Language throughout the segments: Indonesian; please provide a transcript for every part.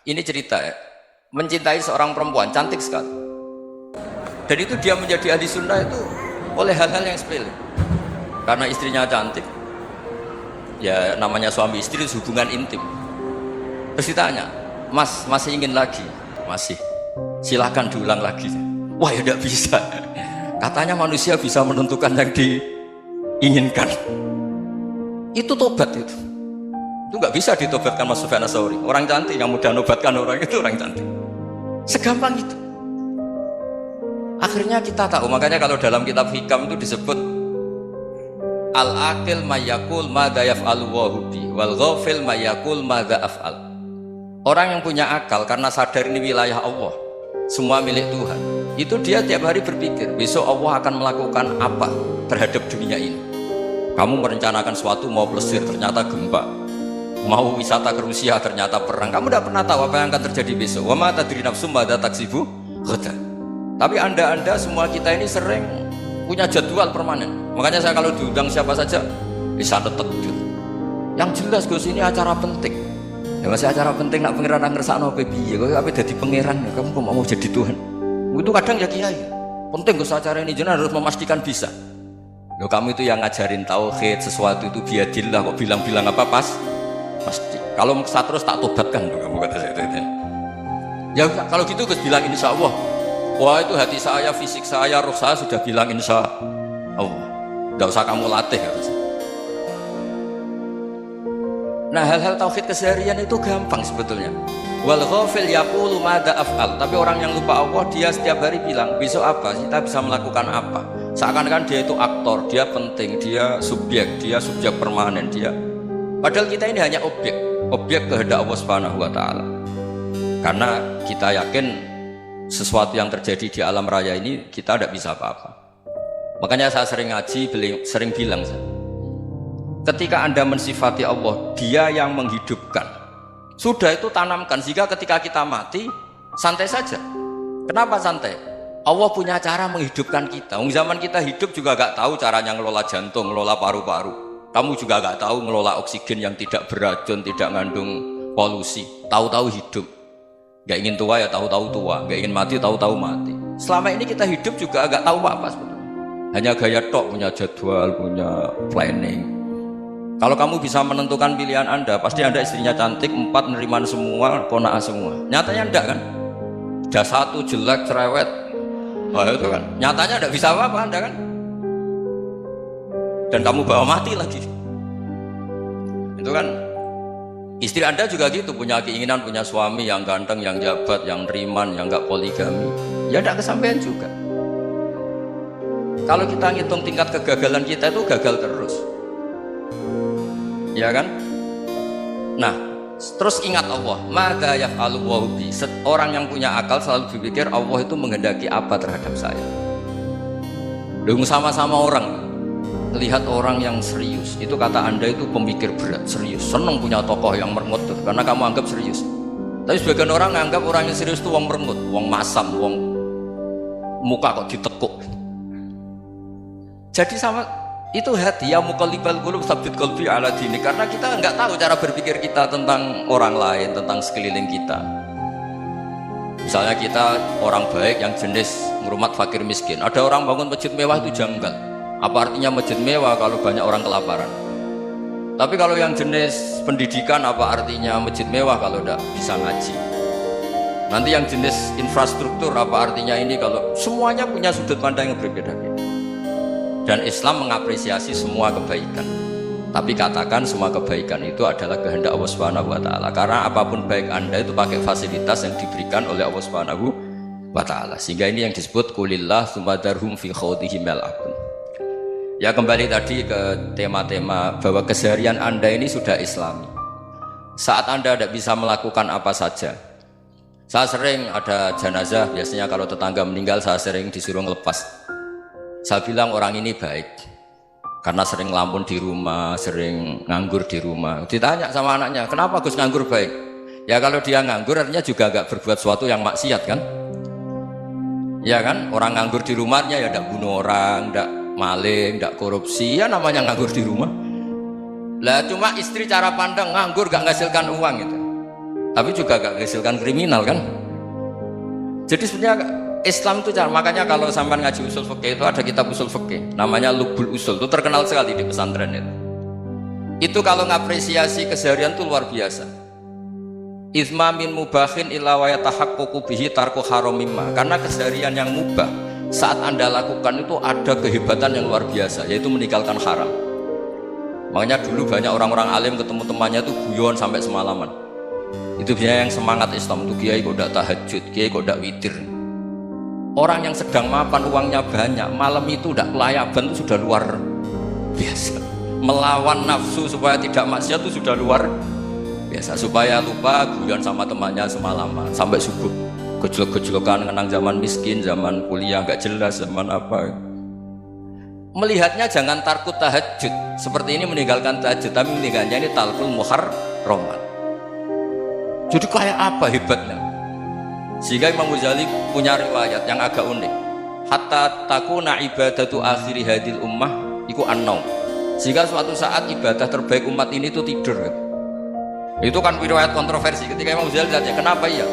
Ini cerita ya, mencintai seorang perempuan cantik sekali. Dan itu dia menjadi ahli sunnah itu oleh hal-hal yang sepele. Karena istrinya cantik, ya namanya suami istri hubungan intim. Terus ditanya, Mas masih ingin lagi? Masih. Silahkan diulang lagi. Wah ya tidak bisa. Katanya manusia bisa menentukan yang diinginkan. Itu tobat itu. Itu nggak bisa ditobatkan Mas Sufyan Ats-Tsauri. Orang cantik yang mudah nobatkan orang itu orang cantik. Segampang itu. Akhirnya kita tahu, makanya kalau dalam kitab Hikam itu disebut al-aqil mayakul madza yaf'alu wa hubi wal ghafil mayakul madza af'al. Orang yang punya akal karena sadar ini wilayah Allah, semua milik Tuhan, itu dia tiap hari berpikir besok Allah akan melakukan apa terhadap dunia ini. Kamu merencanakan suatu mau plesir ternyata gempa, mau wisata ke Rusia ternyata perang. Kamu tidak pernah tahu apa yang akan terjadi besok. Wa ma tadri nafsum madza taksibu ghadan. Tapi anda semua kita ini sering punya jadwal permanen. Makanya saya kalau diundang siapa saja bisa netek. Yang jelas Gus ini acara penting. Ya masih acara penting nak pangeran ngersakno piye kok ape dadi pangeran kamu kok mau jadi Tuhan. Itu kadang ya kiai. Penting Gus acara ini jenengan harus memastikan bisa. Loh kamu itu yang ngajarin tauhid, sesuatu itu biadillah kok bilang-bilang apa pas? Pasti. Kalau saya terus tak tobatkan loh kamu kata saya itu. Ya kalau gitu Gus bilang insya Allah. Wah itu hati saya, fisik saya, roh saya sudah bilang insya Allah. Tidak usah kamu latih harus. Nah hal-hal tauhid keseharian itu gampang sebetulnya. Wal ghafil yaqulu madza af'al. Tapi orang yang lupa Allah dia setiap hari bilang besok apa? Kita bisa melakukan apa? Seakan-akan dia itu aktor, dia penting, dia subjek permanen dia. Padahal kita ini hanya objek kehendak Allah Subhanahu wa taala. Karena kita yakin sesuatu yang terjadi di alam raya ini kita tidak bisa apa-apa. Makanya saya sering ngaji, sering bilang ketika Anda mensifati Allah, dia yang menghidupkan. Sudah itu tanamkan sehingga ketika kita mati santai saja. Kenapa santai? Allah punya cara menghidupkan kita. Zaman kita hidup juga gak tahu caranya ngelola jantung, ngelola paru-paru. Kamu juga gak tahu ngelola oksigen yang tidak beracun, tidak mengandung polusi. Tahu-tahu hidup. Gak ingin tua ya tahu-tahu tua, gak ingin mati tahu-tahu mati. Selama ini kita hidup juga gak tahu apa-apa sebetulnya. Hanya gaya tok, punya jadwal, punya planning. Kalau kamu bisa menentukan pilihan Anda, pasti Anda istrinya cantik, 4 neriman semua, kona'ah semua. Nyatanya enggak kan? Ada satu jelek, cerewet. Wah itu kan, nyatanya enggak bisa apa-apa Anda kan? Dan kamu bawa mati lagi. Itu kan, istri Anda juga gitu, punya keinginan, punya suami yang ganteng, yang jabat, yang neriman, yang enggak poligami. Ya enggak kesampaian juga. Kalau kita ngitung tingkat kegagalan kita itu gagal terus. Ya kan? Nah, terus ingat Allah, maka yaf'alu wa bi. Orang yang punya akal selalu berpikir Allah itu menghendaki apa terhadap saya. Dengan sama-sama orang lihat orang yang serius, itu kata Anda itu pemikir berat, serius, senang punya tokoh yang merengut karena kamu anggap serius. Tapi sebagian orang anggap orang yang serius itu wong merengut, wong masam, wong muka kok ditekuk. Jadi sama itu hati ya muqallibal qulub tsabbit qalbi ala dini, karena kita nggak tahu cara berpikir kita tentang orang lain, tentang sekeliling kita. Misalnya kita orang baik yang jenis ngurmat fakir miskin, ada orang bangun masjid mewah itu janggal. Apa artinya masjid mewah kalau banyak orang kelaparan? Tapi kalau yang jenis pendidikan, apa artinya masjid mewah kalau tidak bisa ngaji? Nanti yang jenis infrastruktur, apa artinya ini kalau semuanya punya sudut pandang yang berbeda-beda. Dan Islam mengapresiasi semua kebaikan. Tapi katakan semua kebaikan itu adalah kehendak Allah Subhanahu wa taala. Karena apapun baik Anda itu pakai fasilitas yang diberikan oleh Allah Subhanahu wa taala. Sehingga ini yang disebut kulillah sumadarhum fi khawdihim yal'abun. Ya kembali tadi ke tema-tema bahwa keseharian Anda ini sudah Islami. Saat Anda tidak bisa melakukan apa saja. Saya sering ada jenazah, biasanya kalau tetangga meninggal saya sering disuruh ngelepas. Saya bilang orang ini baik karena sering ngelamun di rumah, sering nganggur di rumah. Ditanya sama anaknya, kenapa Gus nganggur baik? Ya kalau dia nganggur artinya juga gak berbuat sesuatu yang maksiat kan? Ya kan, orang nganggur di rumahnya ya tidak bunuh orang, tidak maling, tidak korupsi, ya namanya nganggur di rumah. Lah cuma istri cara pandang nganggur gak menghasilkan uang gitu. tapi juga gak menghasilkan kriminal kan. Jadi sebenarnya Islam itu makanya kalau sampai ngaji usul fikih itu ada kitab usul fikih namanya Lubul Usul, itu terkenal sekali di pesantren itu kalau ngapresiasi keseharian itu luar biasa. Izma min mubahin illa wa yatahaqqaqu bihi tarku haramimma, karena keseharian yang mubah saat Anda lakukan itu ada kehebatan yang luar biasa, yaitu meninggalkan haram. Makanya dulu banyak orang-orang alim ketemu temannya itu guyon sampai semalaman. Itu biasanya yang semangat Islam itu, kiai kok tidak tahajud, kiai kok tidak witir. Orang yang sedang mapan uangnya banyak, malam itu tidak kelayaban itu sudah luar biasa. Melawan nafsu supaya tidak maksiat itu sudah luar biasa. Supaya lupa guyon sama temannya semalaman sampai subuh, gejolak-gejolokan kenang zaman miskin, zaman kuliah nggak jelas, zaman apa. Melihatnya jangan takut tahajud seperti ini, meninggalkan tahajud, tapi meninggalnya ini talqul muharramat. Jadi kayak apa hebatnya? Sehingga Imam Ghazali punya riwayat yang agak unik. Hatta takuna ibadatu akhiri hadil ummah iku an-naum. Sehingga suatu saat ibadah terbaik umat ini itu tidur. Itu kan riwayat kontroversi. Ketika Imam Ghazali tanya, kenapa iya?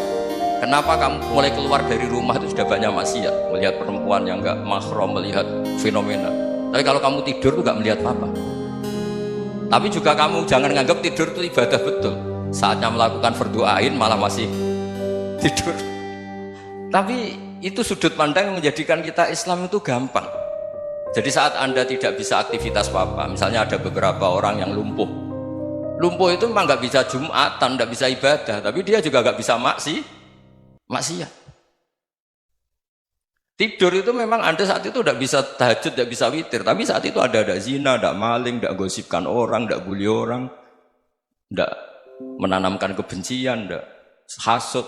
Kenapa kamu mulai keluar dari rumah itu sudah banyak maksiat, melihat perempuan yang enggak mahram, melihat fenomena. Tapi kalau kamu tidur itu enggak melihat apa-apa. Tapi juga kamu jangan menganggap tidur itu ibadah betul. Saatnya melakukan fardu ain malah masih tidur. Tapi itu sudut pandang yang menjadikan kita Islam itu gampang. Jadi saat Anda tidak bisa aktivitas apa-apa, misalnya ada beberapa orang yang lumpuh itu memang nggak bisa Jumatan, nggak bisa ibadah, tapi dia juga nggak bisa maksiat. Tidur itu memang Anda saat itu tidak bisa tahajud, tidak bisa witir, tapi saat itu ada zina, ada maling, tidak gosipkan orang, tidak bully orang, tidak menanamkan kebencian, tidak hasud.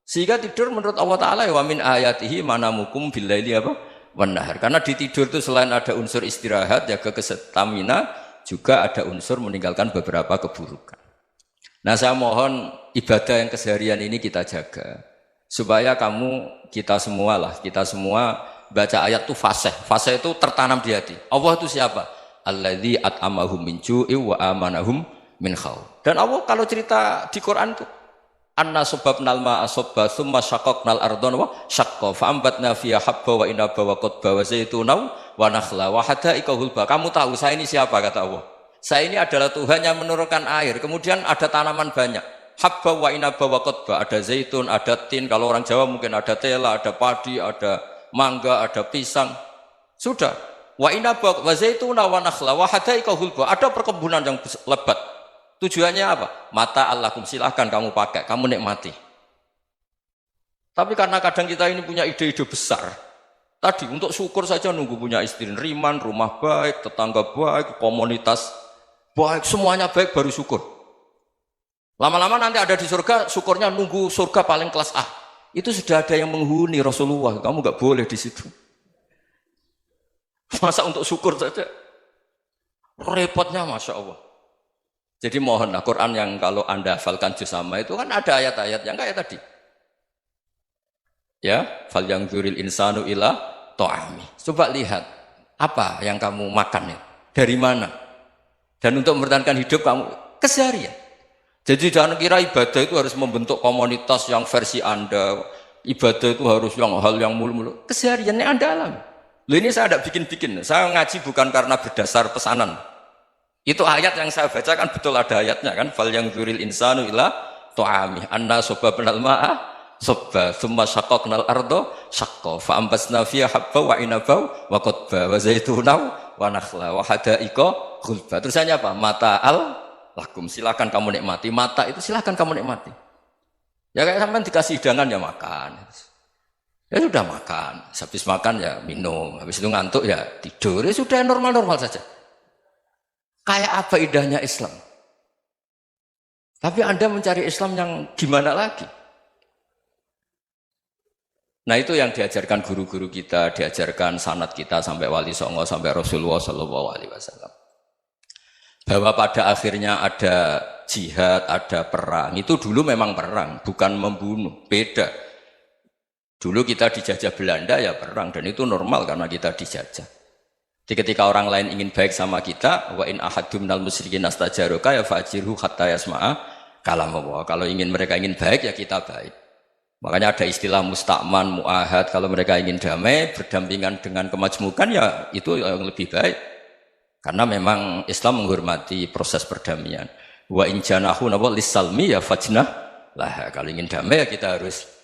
Sehingga tidur menurut Allah Ta'ala wa min ayatihi manamukum billaili apa? Wan-nahar. Karena di tidur itu selain ada unsur istirahat, jaga stamina, juga ada unsur meninggalkan beberapa keburukan. Nah, saya mohon ibadah yang keseharian ini kita jaga. Supaya kita semua baca ayat itu fasih. Fasih itu tertanam di hati. Allah itu siapa? Alladzi at'amahum min ju'i wa amanahum min khauf. Dan Allah kalau cerita di Quran itu anna sababnal ma'a sabba tsumma syaqqaqnal ardha wa syaqqa fa ambatna fiha habba wa inaba wa qadba wa zaituna wa nakhla wa hada'iqa hulba. Kamu tahu saya ini siapa, kata Allah? Saya ini adalah Tuhan yang menurunkan air, kemudian ada tanaman banyak. Habba wa inaba wa qadba, ada zaitun, ada tin, kalau orang Jawa mungkin ada tela, ada padi, ada mangga, ada pisang. Sudah. Wa inaba wa zaituna wa nakhla wa hada'iqa hulba. Ada perkebunan yang lebat. Tujuannya apa? Mata Allahkum, silahkan kamu pakai, kamu nikmati. Tapi karena kadang kita ini punya ide-ide besar. Tadi untuk syukur saja nunggu punya istri riman, rumah baik, tetangga baik, komunitas baik, semuanya baik baru syukur. Lama-lama nanti ada di surga, syukurnya nunggu surga paling kelas A. Itu sudah ada yang menghuni Rasulullah, kamu nggak boleh di situ. Masa untuk syukur saja? Repotnya Masya Allah. Jadi mohonlah Quran yang kalau Anda hafalkan juz sama itu kan ada ayat-ayat yang kayak tadi. Ya, fal yang dzuril insanu ila ta'ami. Coba lihat apa yang kamu makan ya, dari mana? Dan untuk mempertahankan hidup kamu keseharian. Jadi jangan kira ibadah itu harus membentuk komunitas yang versi Anda. Ibadah itu harus hal yang mulu-mulu. Kesehariannya Anda alami. Loh, ini saya tidak bikin-bikin. Saya ngaji bukan karena berdasar pesanan. Itu ayat yang saya bacakan betul ada ayatnya kan. Fal yang dzuril insanu ila ta'ami. Anna sababnal ma'a sabba tsumma syaqqaqnal ardha syaqqa fa ambasna fiha habba wa inaba wa qadba wa zaituna wa nakhla wa hada'iqa ghulba. Terusannya apa? Mata'al lakum, silakan kamu nikmati. Mata itu silakan kamu nikmati. Ya kayak sampean dikasih hidangan ya makan. Ya sudah makan, habis makan ya minum, habis itu ngantuk ya tidur. Ya sudah normal-normal saja. Kayak apa indahnya Islam. Tapi Anda mencari Islam yang gimana lagi? Nah, itu yang diajarkan guru-guru kita, diajarkan sanad kita sampai Wali Songo, sampai Rasulullah SAW. Bahwa pada akhirnya ada jihad, ada perang. Itu dulu memang perang, bukan membunuh. Beda. Dulu kita dijajah Belanda ya perang, dan itu normal karena kita dijajah. Jadi ketika orang lain ingin baik sama kita, wa in ahadum minal musyrikin astajaruka ya fa'jirhu hatta yasma'a kalam Allah. Kalau mereka ingin baik ya kita baik. Makanya ada istilah mustakman, muahad. Kalau mereka ingin damai, berdampingan dengan kemajmukan ya itu yang lebih baik. Karena memang Islam menghormati proses perdamaian. Wa in janahu lis-salmi ya fajnah lah. Kalau ingin damai ya kita harus